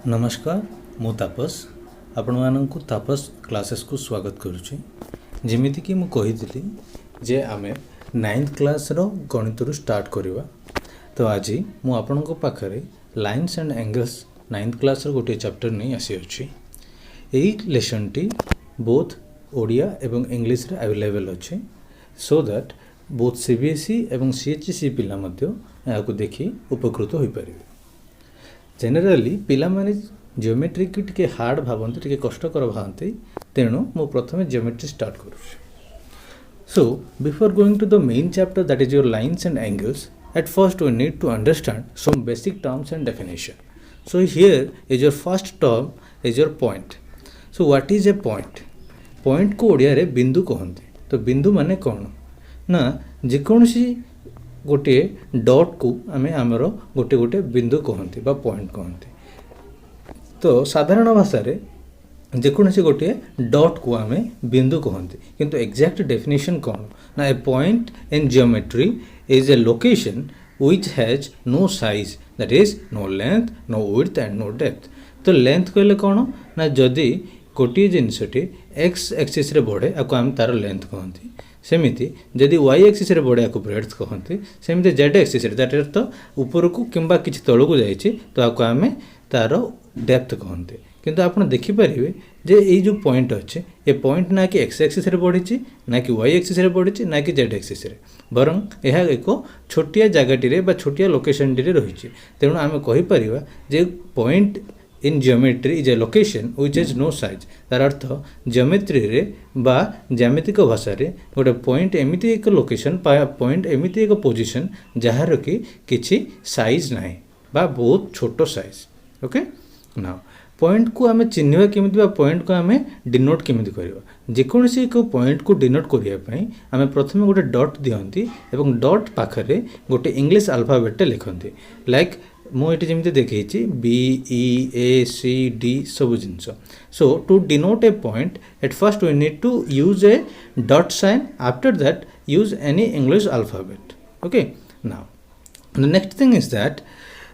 नमस्कार मु तापस आपण मानक तापस क्लासेस को स्वागत करुच्ची जमीती कि मु कही जे आमे 9th क्लास रो गणित रु स्टार्ट करवा। तो आज मु आपण पाखरे lines and angles 9th class रो गोटे चैप्टर नहीं आसी अछि। एई लेसन टी बोथ ओडिया एवं इंग्लिश रे अवेलेबल अछि सो दैट बोथ सीबीएसई एवं सीएचईसी पिला मध्य याको देखि उपकृत होई परिबे। जेनेराली पिला माने जियोमेट्री की टिके हार्ड भावती टिके कष्टकर भावती तेणु मु प्रथमे जियोमेट्री स्टार्ट करूँ। So before going to the main chapter that is your lines and angles at first we need to understand some basic terms and definition. So here is your first term is your point. So what is a point? Point को ओडिया रे बिंदु कहते। तो बिंदु माने कौन ना जेकोसी गोटे डॉट को आमे आमर गोटे गोटे बिंदु कहते बा पॉइंट कहते। तो साधारण भाषा रे जेकोसी गोटे डॉट को आमे बिंदु कहते किंतु एग्जैक्ट डेफिनेशन कौन ना a point in geometry is a location which has no size, that is no length, no width and no depth। तो लेंथ कहले कौन ना जदि गोटे जिनसटी एक्स एक्सिस रे बढ़े आपको आम तार लेंथ कहते। सेमिति जदि वाई एक्सिस रे बढ़े आपको ब्रेड्थ कहते। सेमिति जेड एक्सिस रे दैट तो ऊपर को किंबा किछि तळको जाइछि तो आपको आमे तार डेप्थ कहते। किंतु आपण देखि परिबे जे एई जो पॉइंट अच्छे ए पॉइंट ना कि एक्स एक्सिस रे बढ़िछि ना कि वाई एक्सिस रे बढ़िछि ना कि जेड एक्सिस रे बरं यह एक छोटिया जगहटी रे बा छोटिया लोकेशन टी रे रहिछि। तेणु आमे कहि परिबा जे point in geometry is a location which is no size. तार अर्थ जियोमेट्री रे बा ज्यामितिक भाषा रे गोटे पॉइंट एमिति एक लोकेशन पॉइंट एमिति एक पोजीशन जहार कि किछि साइज नाही बा बहुत छोटो साइज। ओके नाउ पॉइंट को आमे चिन्हवा केमिति बा पॉइंट को आमे डिनोट केमिति करबा। जेकोसी एक पॉइंट को डिनोट करिया पई आमे प्रथमे गोटे डॉट दियंती एवं डॉट पाखरे गोटे इंग्लिश अल्फाबेट लिखंती लाइक मुझे जमी देखी बी ई ए सी डी सब जिनस। So to denote a point at first we need to use a dot sign after that use any English alphabet. Okay now the next thing is that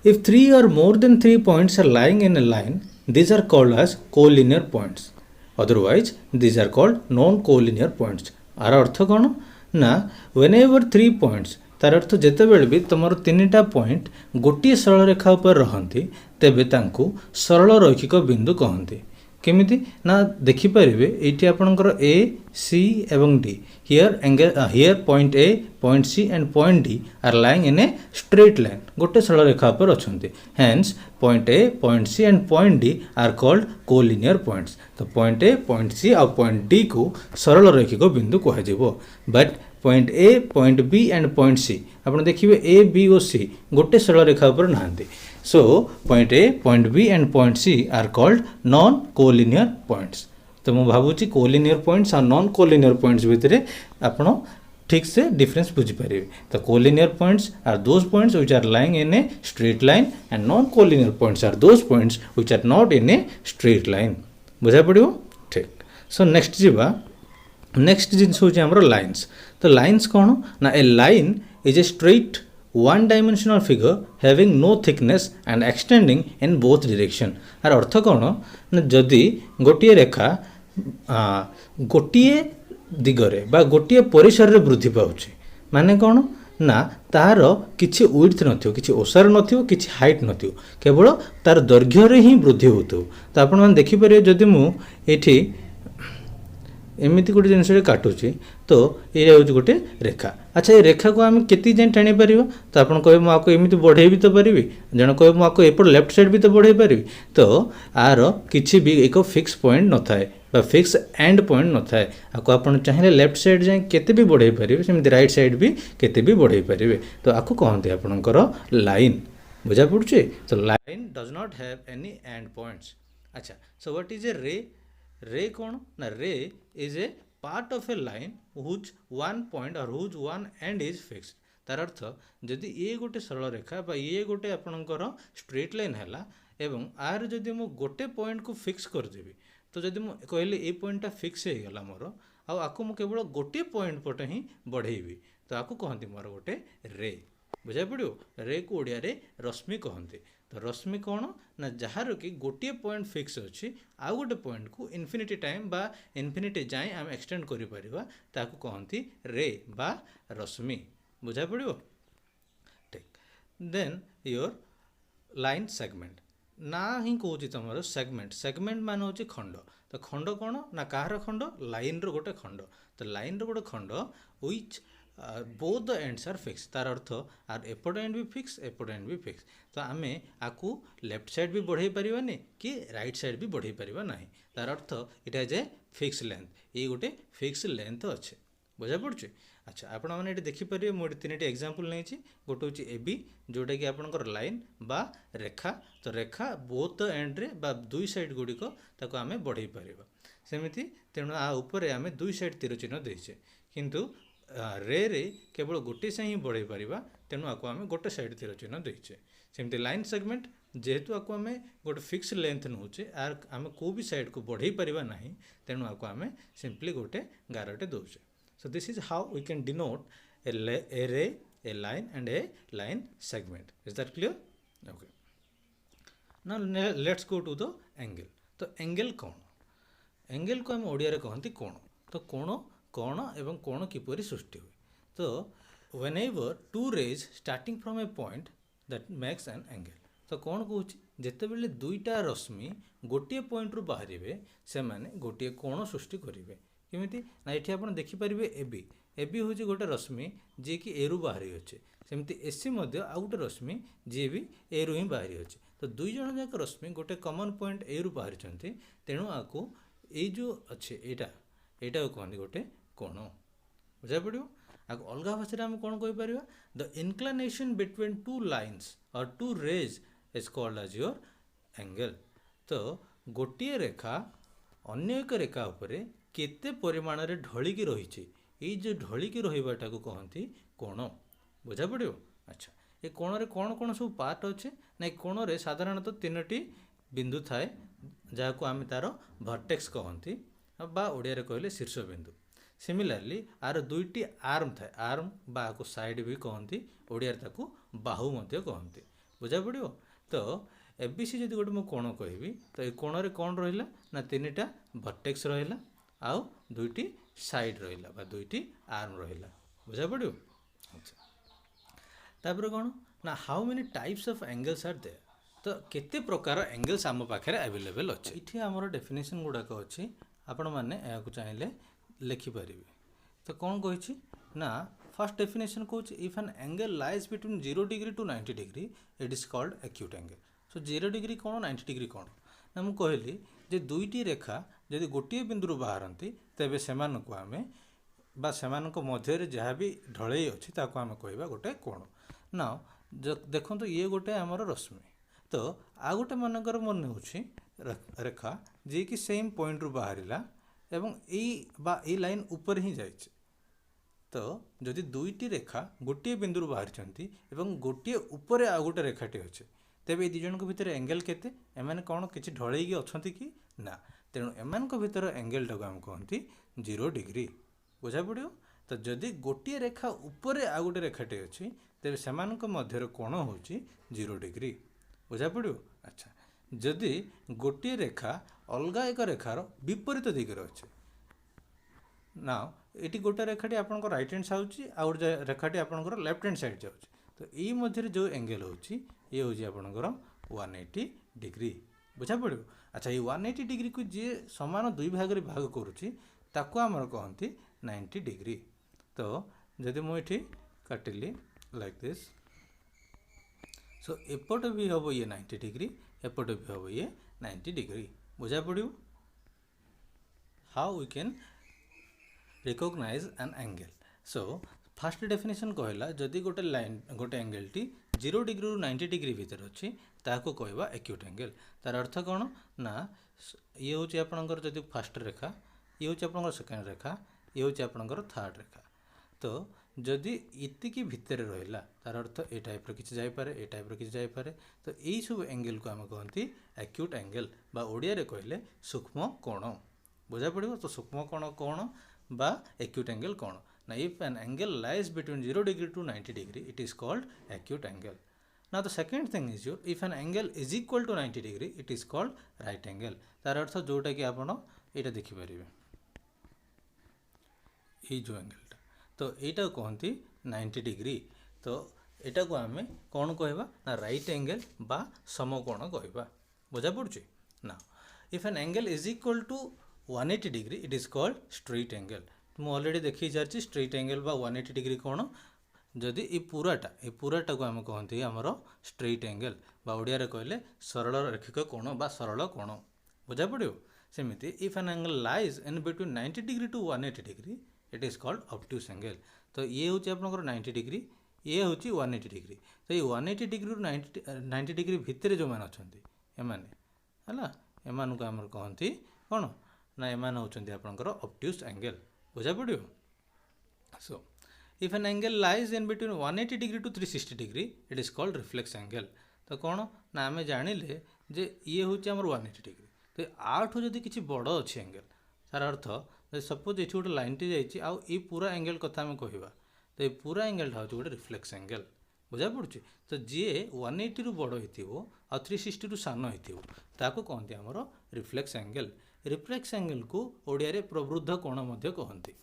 if 3 or more than 3 points are lying in a line, these are called as collinear points, otherwise these are called non collinear points। आर अर्थ कौन ना whenever 3 points तार अर्थ जिते बेले भी तुम तीनटा पॉइंट गोटे सरल रेखा उपर रहंती तेबे तांको सरल रैखिक बिंदु कहंती। केमिति ना देखिपारे ये आपंकर ए सी एवं D here angle here point A point C and point D are lying in a straight line गोटे सरल रेखा पर अच्छा। Hence point A point C and point D are called collinear points. तो point A point C और point D को सरल रैखिक बिंदु कह। But point A point B and point C आप देखिए ए बी और सी गोटे सरल रेखा पर नहांती। So point A, point B and point C are called non-collinear points। तो मैं भावुची collinear points और non-collinear points भितर आपण ठीक से डिफरेंस बुझी पारे। तो collinear points are those points which are lying in a straight line and non-collinear points are those points which are not in a straight line। बुझा पड़ो ठीक। सो नेक्स्ट जीवा नेक्स्ट जिनस होची हमरो लाइन्स। तो लाइन्स कौन ना a line is a straight one dimensional figure having no thickness and extending in both direction। आर अर्थ कौन ना जदि गोटे रेखा गोटे दिगरे बा गोटे परिसर रे वृद्धि पाउछि माने कौन ना तार किछि विड्थ नथियो किछि ओसार नथियो किछि हाइट नथियो केवल तार दैर्घ्य रे ही वृद्धि होतो। तो आपण मान देखि परियो जदि मु एठी एमती गोटे जिनस काटुची तो ये हूँ गोटे रेखा। अच्छा ये रेखा को आम केती जाए टाणी पार तो आप कहे मुझे एमती बढ़े भी तो पारि जन कहे मुझे एपट लेफ्ट साइड भी तो बढ़े पारि। तो आर किसी भी एक फिक्स पॉइंट न थाए बा फिक्स एंड पॉइंट न थाए आपको आप चाहिए लेफ्ट साइड जाए केते भी बढ़े पारे सेमती राइट साइड भी केते भी बढ़े पारे। तो आपको कहते आपणकर लाइन बुझा पड़े। तो line does not have any and points. अच्छा सो व्हाट इज ए रे? रे कौन ना ray is a part of a line whose one point और whose one end is fixed. तार अर्थ जदि ये गोटे सरल रेखा बा ये गोटे आपणकर स्ट्रेट लाइन है एवं आर जदि मु गोटे पॉइंट को फिक्स करदेवी तो जदि मु कहले ए पॉइंटा फिक्स हो गला मोर आको मु केवल गोटे पॉइंट पटे ही बढ़ेबी तो आपको कहती मोर गोटे रे। बुझा पड़ो रे को ओडिया रे रश्मि कहते। तो रश्मि कौन ना जार कि गोटे पॉइंट फिक्स अच्छी आउ गोटे पॉइंट को इनफिनिटी टाइम बा इनफिनिटी जाए आम एक्सटेंड करें कहती रे बा रश्मि। बुझा पड़ो ठीक। देन योर लाइन सेगमेंट ना ही कौच तुम सेगमेंट सेगमेंट मान हूँ खंड। तो खंड कौन ना कହାର खंड लाइन रो गोटे खंड। तो लाइन रो गोटे खंड which both the ends are fix तार अर्थ आर एपट एंड भी फिक्स एपट एंड भी फिक्स। तो आम आपको लेफ्ट साइड भी बढ़ाई पारानी कि राइट साइड भी बढ़ाई पारा ना तार earth it has a fix length ये गोटे फिक्स लेंथ अच्छे। बुझा पड़े। अच्छा आपण मैंने ये देखिपारे मुझे तीन एग्जांपल नहीं गोटे हूँ ए बी जोटा कि आपंकर लाइन बा रेखा। तो रेखा बोथ द एंड रे बा दुई साइड गुड़िक ताको आम बढ़ाई पार सेमती तेणु आ उपरे आम दुई साइड तीर चिन्ह देचे किंतु रे केवल गोटे से ही बढ़ाई पार तेणु आपको आम गोटे साइड तीर चिन्ह देचे। सेमती लाइन सेगमेंट जेहेतु आपको आम गोटे फिक्स लेंथ नौचे आर आम को भी साइड को बढ़ाई पार ना तेणु आपको आम सिंपली गोटे गारटे दौचे। So this is how we can denote a ray, a line and a line segment. Is that clear? Okay. Now let's go to the angle. तो angle कौन? angle को हम ओडिया रे कहती कोण। तो कोण कोण एवं कोण किपरि सृष्टि हुए। तो whenever two rays starting from a point that makes an angle. तो कौन कहूँ जितेबले दुईटा रश्मि गोटे पॉइंट रु बाहर से माने गोटे कोण सृष्टि करेंगे केमिति ना ये आप देखिपारे ए बी हूँ गोटे रश्मि जी कि ए रु बाहरी अच्छे सेमती एसी आउ गोटे रश्मि जी भी ए रु ही बाहरी अच्छे। तो दुई जन जाक रश्मि गोटे कमन पॉइंट ए रु बाहरी तेणु आपको ये जो अच्छे यहाँ कहते गोटे कोण। बुझा पड़ो आगे अलग भाषा आम कौन कहीपर the inclination between two lines और two rays is called as your angle. तो गोटे रेखा अन्य एक रेखा उपरे केते परिमाण रे ढलिकी रही ये जो ढलिकी रहीबाटा को कहती कोण। बुझा पड़ो। अच्छा ये कोण रे कौन कौन सब पार्ट अच्छे ना कोण रे साधारणतः तीनोटी बिंदु थाए जहाँ आम तार भर्टेक्स कहती बा ओडिया रे कहले शीर्ष बिंदु। सिमिलारली आर दुईटी आर्म थाए आर्म बा को साइड भी कहती ओडिया रे ताकू बाहु मध्य कहती। बुझा पड़ो। तो एबीसी जब गोटे मुझे कोण कहबी तो ये कोण रे कौन रहा ना तीन टा भर्टेक्स रहा आउ दुईटी साइड रहा बा दुईटी आर्म रहा। बुझा पड़ो। अच्छा तापर कौन ना how many types of angles are there. तो केते प्रकार एंगल्स आम पाखे अवेलेबल अच्छे ये आमर डेफिनेशन गुड़ाक अच्छी आपण मैंने या चाहिए लिखिपारे। तो कौन कही ना फर्स्ट डेफिनेशन कौच if an angle lies between 0 degree to 90 degree it is called acute angle. So 0 degree कौन 90 डिग्री कौन ना मुझे कहली जे दुईटी रेखा जदि गोटे बिंदु बाहरती तेबे सेमानकु आमे बा सेमानक मध्य जहाँ भी ढलई अच्छी ताको आमे कहबा गोटे कोण। ना देखो तो ये गोटे आमर रश्मि। तो आ गोटे मनकर मन होछि रेखा जी कि सेम पॉइंट रु बाहरिला एवं ए लाइन ऊपर ही जाइए। तो जदि दुईटी रेखा गोटे बिंदु बाहरी एवं गोटे ऊपर आ गोटे रेखाटी अच्छे तेबे ये दिजन भितर एंगल केते एमाने कौन किसी ढलैकी अच्छा कि ना तेणु एमान भितर एंगल टाक आम कहती 0 डिग्री। बुझा पड़ो। तो जदि गोटे रेखा ऊपर आ गोटे रेखाटी अच्छी तेरे सेमानक मध्य कोण हूँ 0 डिग्री। बुझा पड़ो। अच्छा जदि गोटे रेखा अलग एक रेखार विपरीत दिगरे अच्छे ना ये गोटे रेखाटी आप राइट हैंड साइड आ गोटे रेखाटी आप लेफ्ट हैंड साइड जाऊँ। तो यही मध्य जो एंगल होची ये हूँ आपणकर 180 डिग्री। बुझा पड़ो। अच्छा ये 180 डिग्री को जी समान दुई भाग रे भाग करुच्ची ताको आमर कहती 90 डिग्री। तो जदि मुझे काटिली लाइक दिस सो एपट भी हम ये 90 डिग्री एपट भी हम ये 90 डिग्री। बुझा पड़ो। How we can recognize an angle. So first definition कहला जदि गोटे लाइन गोटे एंगल टी 0 डिग्री रु 90 डिग्री भीतर अच्छी ताको कहवा एक्यूट एंगल। तार अर्थ कौन ना ये हूँ आपंकर जदि फास्ट रेखा ये हूँ आपंकर सेकेंड रेखा ये हूँ आपंकर थर्ड रेखा। तो जदि इतिकी भितर रहा तार अर्थ ए टाइप किसी जापे ए टाइप किसी जापे। तो यही सब एंगल को आम कहती एक्यूट एंगल बा ओडिया रे कहले सूक्ष्म कोण। बुझा पड़ो। तो सूक्ष्म कोण कौन बा एक्यूट एंगल कौन Now, if an angle lies between 0 degree to 90 degree, it is called acute angle. Now, the second thing is your if an angle is equal to 90 degree, it is called right angle. तार अर्थ जोटा कि आपण एटा देखि परिबे ये जो एंगलटा तो एटा कहती 90 डिग्री तो एटा को आमे कौन कहबा ना राइट एंगल बा समकोण कहबा बुझा पड़ुची ना if an angle is equal to 180 degree it is called straight angle मु ऑलरेडी देखि सारछि स्ट्रेट एंगल बा 180 डिग्री कौन जदि ये पूराटा को आम कहते आमर स्ट्रेट एंगल बा ओडिया रे कहले सरल रेखिक कोण बा सरल कोण बुझा पड़ो सेमिति if an angle lies in between 90 degree to 180 degree it is called obtuse angle तो ये हूँ आपंकर 90 डिग्री ये हूँ 180 डिग्री तो ये 180 डिग्री 90 डिग्री भितर जो मैंने अच्छा एमाने है एम को आम कहती कौन ना एम होती आपंकर ऑब्ट्यूज एंगल बुझा पड़ो so if an angle lies in between 180 degree to 360 degree it is called reflex angle तो कौन ना आम जानिले जे ये हूँ आम 180 डिग्री तो आठू जदि किसी बड़ अच्छी एंगल तार अर्थ सपोज ये गोटे लाइनटी जाइए पूरा एंगल कथा आम कहवा तो ये पूरा एंगलटा हूँ गोटे रिफ्लेक्स एंगल बुझा पड़ुची तो जी 180 रु बड़ हो 360 रु सान हो कहते आमर रिफ्लेक्स एंगल रिफ्लेक्स एंगल को ओडिया रे प्रवृद्ध कोण कहते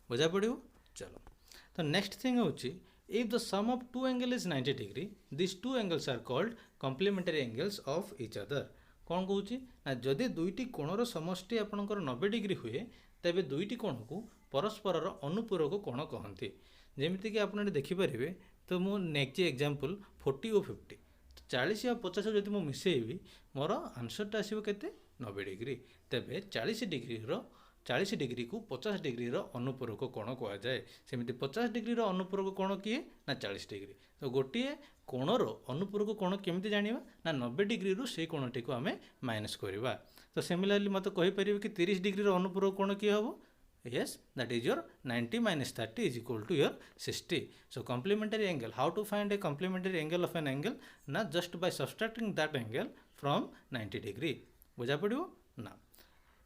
बुझा पड़ो चलो तो नेक्स्ट थिंग होची if the sum of two angle is 90 degree this two angles are called complementary angles of each other कौन कहूँ ना जदि दुईटी कोणर समष्टि आपणकर 90 डिग्री हुए तेबे दुईटी कोण को परस्पर अनुपूरक कोण कहते जमीक आप देखिपारे तो मु नेक्स्ट एग्जांपल 40 और 50 40 और 50 जब मुझे मिसेबी मोर आंसरटा आसो के 90 डिग्री तेबे 40 डिग्री को 50 डिग्री अनुपूरक कोण कहुए सेमती 50 डिग्री अनुपूरक कोण किए ना 40 डिग्री तो गोटे कोणर अनुपूरक कोण केमती जानिबा ना 90 डिग्री रू से कोणटी को आमे माइनस करवा तो सिमिलरली मत कहि परिबे कि 30 डिग्री अनुपूरक कोण किए हबो yes that is your 90 minus 30 is equal to your 60 so complementary angle how to find a complementary angle of an angle na just by subtracting that angle from 90 degree बुझा पड़ो ना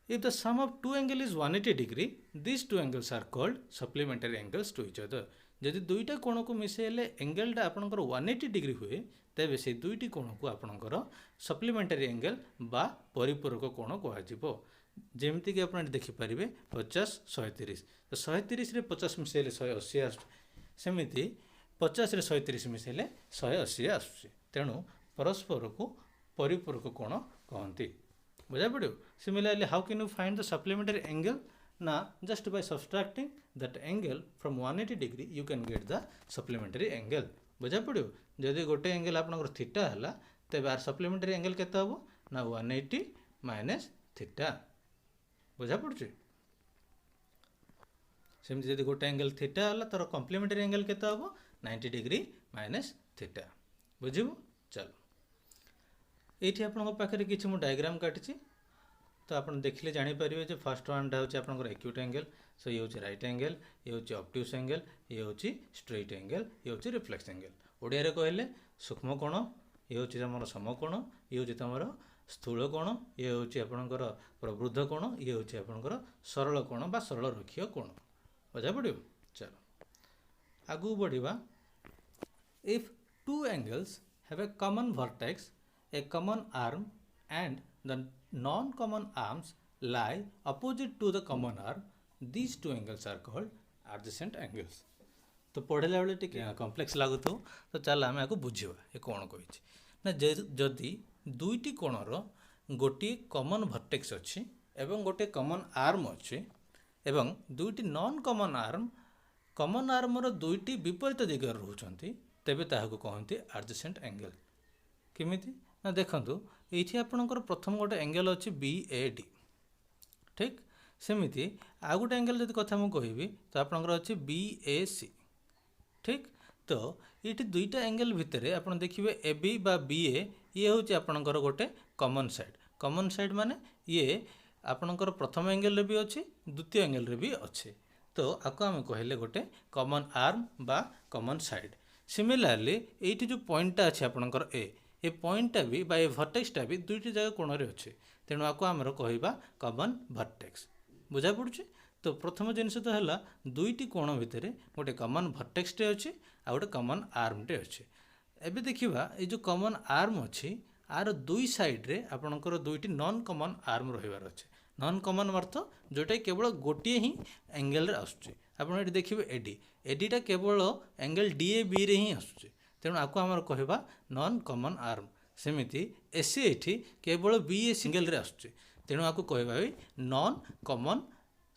if the sum of two angle is 180 degree these two angles are called supplementary angles to each other जदि दुईटा कोण को मिसेले एंगलटा आपणकर 180 degree हुए तेबे से दुईटी कोण को आपणकर सप्लीमेंटरी एंगल बा परिपूरक कोण कहुजिवो जेमती कि आप देखिपारे 50 130 तो 130 रे 50 मिसेले 180 आसमिति 50 रे 130 मिसेले 180 आसुची तेणु परस्पर को परिपूरक कोण कहती बुझा पड़ो similarly how can you find the supplementary angle ना just by subtracting that angle from 180 degree you can get the supplementary angle बुझा पड़ो जदि गोटे एंगल आपनकर थीटा हला तेबे आर सप्लीमेंटरी एंगल केते हबो ना 180 माइनस थीटा बुझा पड़ुची सेमती जदि गोटे एंगल थीटा हला तार कॉम्प्लीमेंटरी एंगल केते हबो 90 डिग्री माइनस थीटा बुझिबो चलो ये आपन पाखे किसी मुझे डायग्राम काटी तो आप देखिले जानीपारे जो फर्स्ट वनटा हूँ आप एक्यूट एंगल सो ये हूँ राइट एंगल ये हूँ ऑब्ट्यूज एंगल ये हूँ स्ट्रेट एंगल ये हूँ रिफ्लेक्स एंगल ओडिया रे कहले सूक्ष्म कोण ये हूँ आम समकोण ये हूँ तुम स्थूल कोण ये हूँ आपणकर प्रवृद्ध कोण ये हूँ आपणकर सरल कोण बा सरल रेखीय कोण बुझा पड़ो चलो आगू बढ़िबा if two angles have a common vertex a common arm and the non-common arms lie opposite to the common arm these two angles are called adjacent angles तो पढ़ेला बेले टिके कॉम्प्लेक्स लागु तो चल आम आपको बुझा ये कौन कही ना जदि दुईटी कोणर गोटे कॉमन वर्टेक्स अच्छी एवं गोटे कॉमन आर्म अच्छी एवं दुईटी नॉन कॉमन आर्मर दुईटी विपरीत दिगरे रोचंती तेबे ताहाको कहते एडजेसेंट एंगल केमिति ना देखंतु ये आपणकर प्रथम गोटे एंगल अच्छी BAD ठीक सेमिति आ गोटे एंगल जब कथा मुझे कहबी तो आपणकर अच्छी BAC ठीक तो ये दुईटा एंगल भितर आप देखिए AB बा BA ये हूँ आपणकर गोटे कॉमन साइड माने ये आपणकर प्रथम एंगल रे भी अच्छी द्वितीय एंगल रे भी अच्छे तो आपको आम कहले गोटे कॉमन आर्म बा कॉमन साइड सिमिलरली ये जो पॉइंटटा अच्छे आपणकर ए पॉइंटटा भी बा ए भर्टेक्सटा भी दुईटी जगह कोण रे अच्छे तेणु आपको आमर कहवा कॉमन भर्टेक्स बुझा पड़ुଛି तो प्रथम जिनस तो है दुईटी कोण भितर गोटे कमन भर्टेक्सटे अच्छे आ गोटे कमन आर्मटे अच्छे। एबे देखिबा ये जो कमन आर्म अच्छी आर दुई साइड्रे आपणकर दुईटी नॉन कमन आर्म रहिबार अच्छे। नॉन कमन अर्थ जोटा केवल गोटे ही एंगल आसुचे। आपड़ ये देखिए एडी एडीटा केवल एंगल DAB रे ही आसुचे, तेणु आपको आम कहवा नॉन कमन आर्म। सेमिति एसी एठी केवल BA सिंगल रे आसुचे, तेणु आपको कहवा नॉन कमन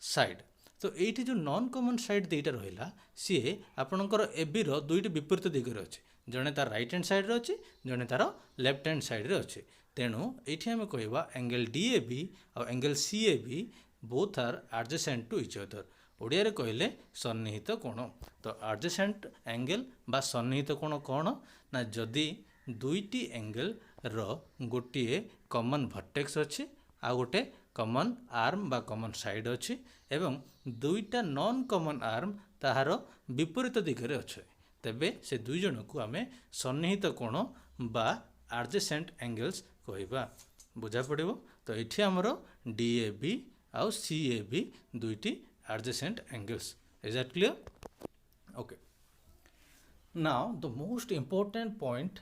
साइड। तो ये जो नॉन कमन साइड दुईटा रहा सी आपणकर एबी रो दुईटी विपरीत दिगरे अच्छे, जड़े तार राइट हैंड साइड अच्छे जड़े तार लेफ्ट हैंड साइड अच्छे। तेणु ये आम कहवा एंगल DAB और angle CAB both are adjacent to each other. Odia रे कहले सन्निहित कोण। तो एडजेसेंट एंगल बा सन्निहित कोण कौन ना जदि दुईटी एंगल रो गोटे कमन भर्टेक्स अच्छे आ गोटे कमन आर्म बा कमन साइड अच्छी एवं दुईटा नॉन कमन आर्म ताहार विपरीत दिगरे अच्छे, तेबे से दुई जन को आमे सन्निहित कोण बा एडजेसेंट एंगल्स कहवा। बुझा पड़िबो। तो एठी हमरो DAB आउ CAB दुईटी adjacent angles. Is that clear? Okay. Now the most important point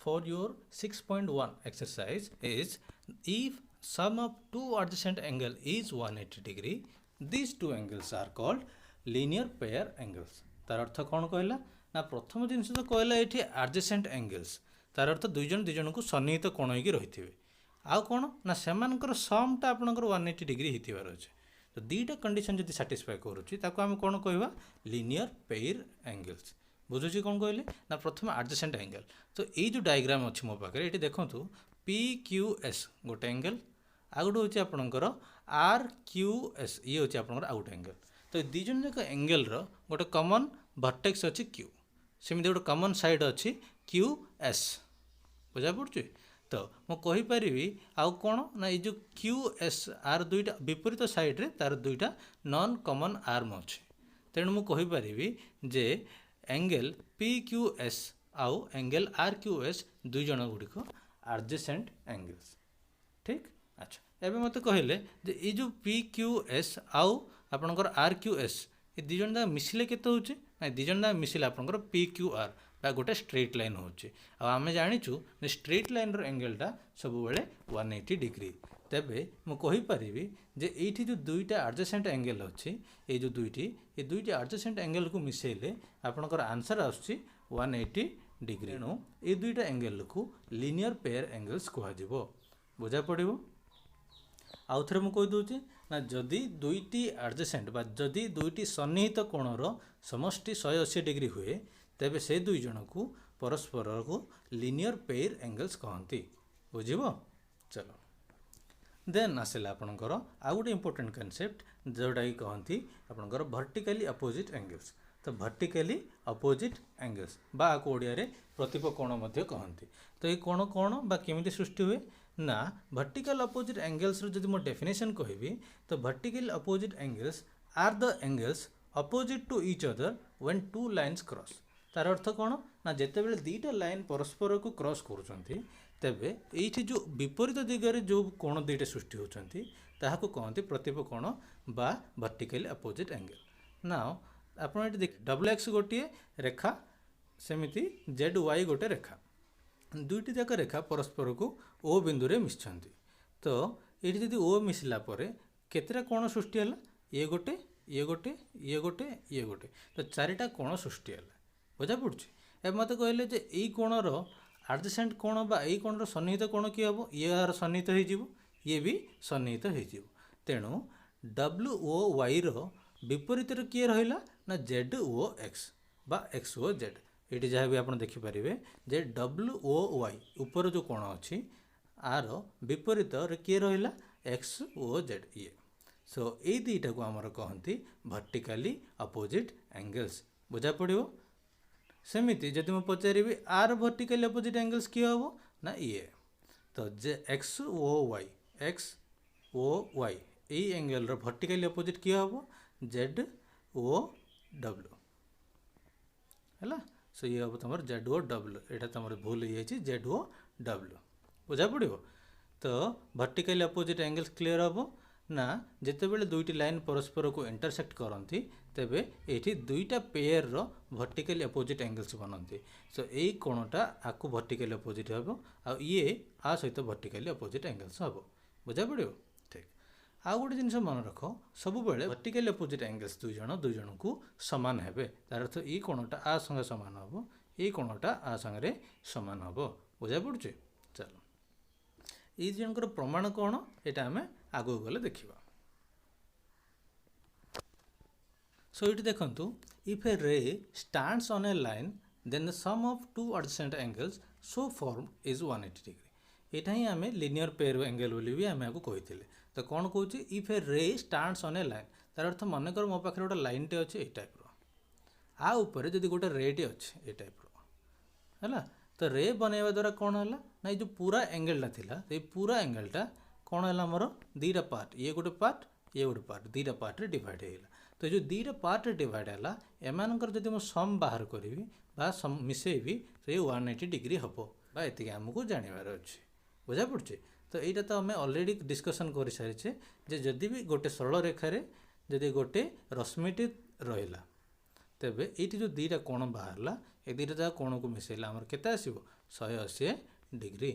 for your 6.1 exercise is if sum of two adjacent angle is 180 degree, these two angles are called linear pair angles। तार अर्थ कौन कहला ना प्रथम जिनस तो कहला ये adjacent angles, तार अर्थ दुई जन को सन्निहित कोण होगी रही आउ कौन ना सेमानकर समटा आपनकर 180 डिग्री होतिबार अच्छे। तो दुईटा कंडीशन जब साटिस्फाई करुच्ची ताको आम कौन कहवा लिनियर पेयर एंगल्स। बुझुची कौन कहले ना प्रथम एडजेसेंट एंगल। तो ये जो डायग्राम अच्छी मो पाखे ये देखो PQS गोटे एंगल आ गोटे हूँ आपंकर RQS ये हूँ आपंकर आउ गोटे एंगल। तो दुई जन जाक एंगल गोटे कमन भर्टेक्स अच्छी Q, सेमती गोटे कमन साइड अच्छी QS। बुझा पड़ुची। तो मुझे आउ कौन ना ये जो QS आर दुईटा विपरीत साइड्रे तार दुईटा नॉन कमन आर्म अच्छे, तेणु मुझे जे एंगल PQS आउ एंगल RQS दुई जन गुड़िक एडजेसेंट एंगल्स। ठीक। अच्छा एवं मत कहले जे ये जो PQS आउ आपनकर RQS ये दुई जन मिसिले केते होचे ना दुई जन मिसिले आपनकर PQR बा गोटे स्ट्रेट लाइन होचे। आम जाचु स्ट्रेट लाइन एंगलटा सब बेले 180 डिग्री। तेबे मुझे जे ये जो दुईटा एडजेसेंट एंगल अच्छी ये जो दुईटी एडजेसेंट एंगल को मिसेले आपनकर आंसर आसुची 180 डिग्री। तेणु ये दुईटा एंगल को लिनियर पेयर एंगल्स कहुजिबो। बुझा पड़िबो। आउ थे मुझे कहीदे ना जदि दुईटी एडजेसेंट बा जदि दुईटी सन्निहित कोणर समष्टि 180 डिग्री हुए तेबे से दुई जन को परस्पर को लिनियर पेयर एंगल्स कहती। बुझिबो। चलो देन आसला आपणकर आउ गोटे इंपोर्टेंट कॉन्सेप्ट जोटा कि कहती आपणकर वर्टिकली अपोजिट एंगल्स। तो वर्टिकली अपोजिट एंगल्स बा ओडिया रे प्रतिप कोण मध्य कहती। तो ये कोण कौन बा केमिति सृष्टि हुए ना वर्टिकल अपोजिट एंगल्स जदि मो डेफिनेशन कहबी तो vertical opposite angles are the angles opposite to each other when two lines cross. तार अर्थ कौन ना जिते बड़े दुईटा लाइन परस्पर को क्रॉस करुँच तेबे ये जो विपरीत दिगरे जो कोण दुईटा सृष्टि होती ताहाको कहते प्रतिप कोण बा वर्टिकली अपोजिट एंगल। ना आपड़ ये देख WX गोटे रेखा सेमिति ZY गोटे रेखा दुईटी जाक रेखा परस्पर को O बिंदु रे मिशिछंती। तो ये जदि O मिसला केतेटा कोण सृष्टि है ये गोटे ये गोटे ये गोटे ये गोटे तो चारिटा कोण सृष्टि है। बुझा पड़ुଛି। ए मत कहले जे एई कोणर एडजेसेंट कोण बा एई कोणर सन्निहित कोण कि हबो ये यार सन्निहित हो जीवो ये भी सन्निहित हो जीवो। तेणु WOY रो विपरीत किए रहिला ना ZOX बा XOZ। ये जहाँ भी आप देखिपारे जे WOY ऊपर जो कोण अच्छी आर विपरीत किए रहिला XOZ ये। सो ये दुईटा को आमर कहती वर्टिकली अपोजिट एंगल्स। बुझा पड़ो। सेमिति जदि मैं पचारि आर वर्टिकली अपोजिट एंगल्स किए हम ना ये तो जे XOY ये एंगल रो वर्टिकली अपोजिट किए हम ZOW है। सो ये हम तुम ZOW यहाँ तुम भूल हो ZOW। बुझा पड़ो। तो वर्टिकली अपोजिट एंगल्स क्लीयर हम ना जितेबले दुईटी लाइन परस्पर को इंटरसेक्ट करती तेबे एठी दुईटा पेयर रो वर्टिकली अपोजिट एंगल्स बनती। सो यही कोणटा आपको वर्टिकली अपोजिट हम आ ये आ सहित वर्टिकली अपोजिट एंगल्स हम बुझा पड़ो। ठीक आ गोटे जिन मन रख सब बेले वर्टिकली अपोजिट एंगल्स दुई जन को सामान हे तार अर्थ ये कोणटा आ संगे सामान हम ये कोणटा आ संगे सामान हम बुझा पड़े। चलो ये जनकर प्रमाण कौन यहाँ आम आगू गले देखा। सो ये देखु if a ray stands on a line then the sum of two adjacent angles so form is 180 degree. यहाँ ही आम लिनियर पेयर एंगल बोली भी आम आपको कही तो कौन कौच if a ray stands on a line तार अर्थ मनकर मो पाखे गोटे लाइन टे अच्छे ये टाइप आ ऊपर जदि गोटे रे टे अच्छे ये टाइप है तो रे बनवा द्वारा कौन है ना ये जो पूरा एंगलटा थिला ये पूरा एंगलटा कौन है मोर दीटा पार्ट ये गोटे पार्ट ये गोटे पार्ट दीटा पार्ट रे डिवाइड होगा। तो ये जो दीटा पार्ट रे डिवाइड है एमानकर जदि मुझे सम बाहर करी बा मिसेबी तो ये 180 डिग्री हम बा ये आमको जानवर अच्छे बुझा पड़े। तो यहाँ तो आम अलरेडी डिस्कसन कर सारी जे जदि भी गोटे सरल रेखार जदि गोटे रश्मिटी रहा तेबे ये जो दीटा कोण बाहरला ए दीटा जगह कोण को मिसेला आमर केते आसीबो 180 डिग्री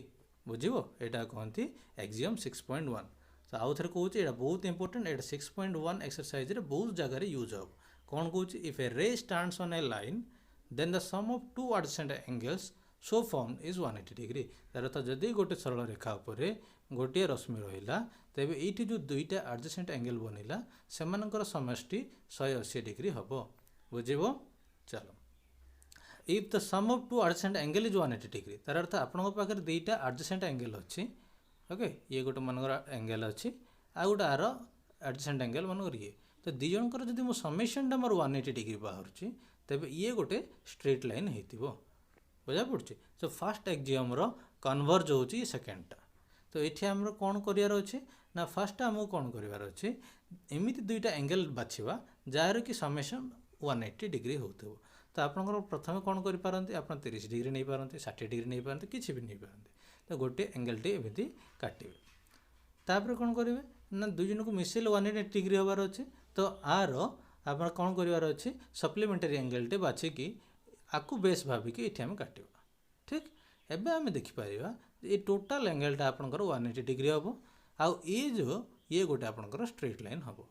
बुझिबो। एटा कहती एक्सियम 6.1। तो आउ थे कहूँ ये बहुत इंपोर्टेंट एटा 6.1 एक्सरसाइज रे बहुत जगह यूज हो कौन कहूँ if a ray stands on a line then the sum of two adjacent angles so form is 180 degree. तार तो जदि गोटे सरल रेखा उपरे गोटे रश्मि रहा तेबे ये जो दुईटा एडजेसेंट एंगल बनिला सेमानकर समष्टि 180 डिग्री हम बुझिबो। चलो if the sum of two adjacent angle is 180 degree तार अर्थ आपन पाखे दुईटा एडजेसेंट एंगल अच्छी ओके ये गोटे मनकर एंगल अच्छी आ गोटे आर एडजेसेंट एंगल मनकर ये तो दी जनकर जदि मो समेशनटा मोर 180 डिग्री बाहर तेबे ये गोटे स्ट्रेट लाइन होइतिबो बुझा पड़े। सो फर्स्ट एक्सियम रो कन्वर्ज होची सेकेंडटा। तो ये आमर कौन करार अच्छे ना फर्स्ट आमको कौन करार अच्छे एमती दुईटा एंगल बाछिबा जार कि समेसन 180 डिग्री होते तो आपंकर प्रथम कौन करपारती आप 30 डिग्री नहीं पारती 60 डिग्री नहीं पारती किसी भी नहीं पारती तो गोटे एंगल टे एमती काटे तापर कौन करेंगे ना दुई जन को मिसेल 180 डिग्री हबार अच्छे तो आर आप कौन करार अच्छे सप्लीमेंटारी एंगल टे बाछिकी आपको बेस भाविकी ये आम काटा। ठीक एवं आम देखिपर ये टोटाल एंगलटा आपंकर 180 डिग्री हम आउ ये गोटे आपंकर स्ट्रेट लाइन हम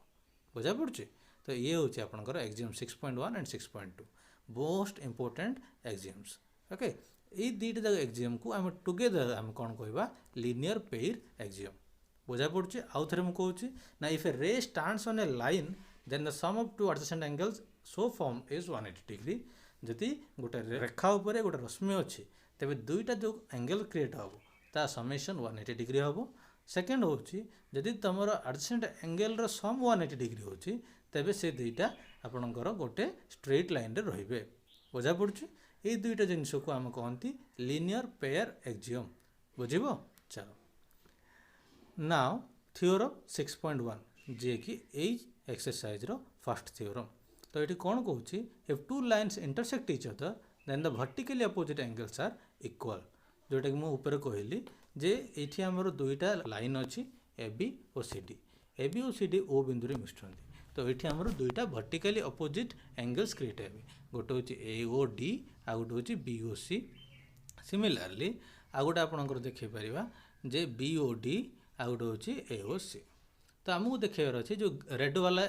बुझा पड़े। तो ये हूँ आपंकर axiom 6.1 and 6.2 most important axioms okay. ये दुईटा जगह एक्सियम को आम टुगेदर आम कौन कहवा लिनियर पेयर एक्सियम बुझा पड़े। आउ थे मुझे ना if a ray stands on a line then the sum of two adjacent angles so form is 180 degree. जदि गोटे रेखा उपरे गोटे रश्मि अच्छी तेबे दुईटा जो एंगल क्रिएट हम ता समेसन 180 डिग्री हम। सेकेंड हूँ जदि तुम एडजेसेंट एंगल रो सम 180 डिग्री होची तेबे से दुईटा आपणकर गोटे स्ट्रेट लाइन रे रहिबे बुझा पड़ुछि। ये दुईटा जिनिस को आम कहती लिनियर पेयर एक्सियम बुझिबो। चलो नाउ थ्योरम 6.1 जे कि ए एक्सरसाइज रो फर्स्ट थ्योरम। तो ये कौन कहूँ if two lines intersect each other then the vertically opposite angles are equal जोटा कि मुझे कहली जे ये आमर दुईटा लाइन अच्छी ए बी और सी डी ए बी और सी डी ओ बिंदु रे मिशुंट तो ये आमर दुईटा वर्टिकली अपोजिट एंगल्स क्रिएट हे गोटे हूँ ए ओ डी आ गोटे हूँ बी ओ सी। सिमिलारली आ गोटे आपंकर देखे पार जे बी ओ डी आ गोटे हूँ ए ओ सी। तो आमको देखार अच्छे जो रेड वाला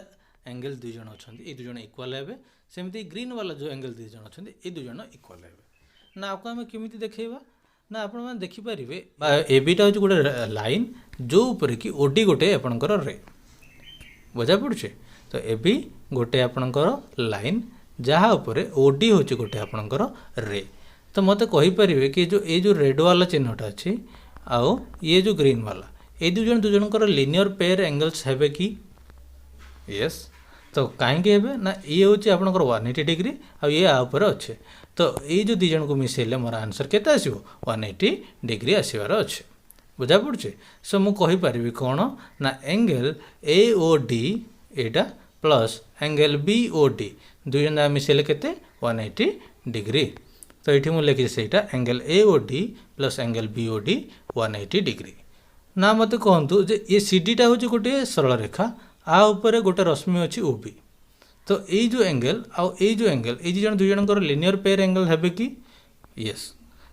एंगल दुई जन अच्छा ये दुई जन इक्वाल हे सेमती ग्रीन वाला जो एंगल दुई जन अच्छा ये दुई जन इक्वाल हे ना आपको आम केमी देखा ना आप देखिपारे ए बीटा हूँ गोटे लाइन जो ऊपर कि ओडी गोटे आपणकर रे बुझा पड़े। तो ए बी गोटे आपणकर लाइन जहाँ ऊपर ओडी हूँ गोटे आपणकर रे। तो मत कहीपर कि जो रेड वाला चिन्हटा अच्छी आउ ये जो ग्रीन वाला ये दुई जनकर लिनियर पेयर एंगल्स हे कि यस। तो कहीं ना ये हूँ आपंकर 180 डिग्री आ ये आपर अच्छे तो ये जो दी जन को मिसेले मोर आंसर केते आसीबो 180 डिग्री आसबार अच्छे बुझा पड़े। सो मुझे कौन ना एंगल ए ओ डी एटा plus angle B O D दुई जन मिसेले केते 180 डिग्री। तो ये मुझे लिखी से angle A O D plus angle B O D 180 degree ना मते कहतु जे ये सीडीटा हूँ गोटे सरल रेखा आ उपरे गोटे रश्मि अच्छी ओबी तो यही जो एंगल आउ यही जो एंगल ये जन दुई जनकर लिनियर पेयर एंगल है कि यस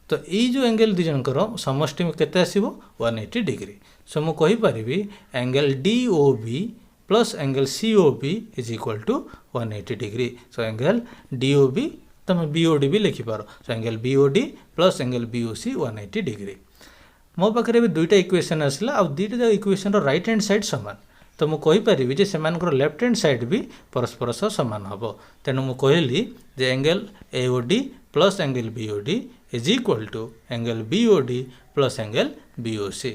तो यही जो एंगल दुई जनकर समष्टि केते आसीबो 180 डिग्री सो मु कहि परिबी angle DOB plus angle COB is equal to 180 degree so angle DOB तुम BOD भी लिखिपार so angle BOD plus angle BOC 180 degree मो पाखे भी दुईटा इक्वेशन आसला आ दुईटा इक्वेशन राइट हैंड साइड सामान तो मुझे कहीपरि जे सेमानकर लेफ्ट हैंड साइड भी परस्पर सह सामान हम तेणु मुझे कहली जे angle AOD plus angle BOD is equal to angle BOD plus angle BOC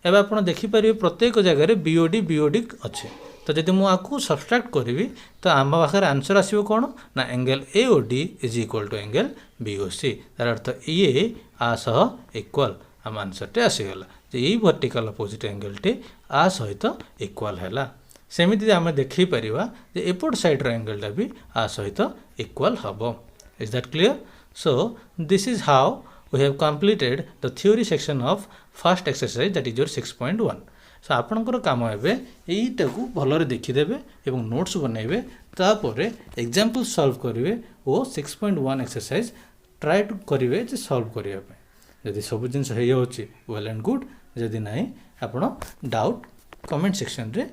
एवं आप देखिपारे प्रत्येक जगह BOD अच्छे तो जब मुझे सब्सट्रैक्ट करी तो आम पाखे आंसर आसो कौन ना angle AOD is equal to angle BOC तार अर्थ ये आ सह इक्वल आम आंसरटे आसीगला जे यही वर्टिकल अपोजिट एंगलटे आ सहित इक्वल है सेमती आम देखी पारिबा जे एपट साइड्र एंगलटा भी आ सहित इक्वल हम is that clear so this is how we have completed the theory section of first exercise that is your 6.1 so आपणकर काम एवं यहीटा को भलरे देखीदेवे और नोट्स बनइबे तापर एग्जाम्पल सॉल्व करेंगे और 6.1 एक्सरसाइज ट्राए टू करेंगे जे सॉल्व करने जदि सब जिन वेल एंड गुड जदि ना आप डाउट कमेंट सेक्शन रे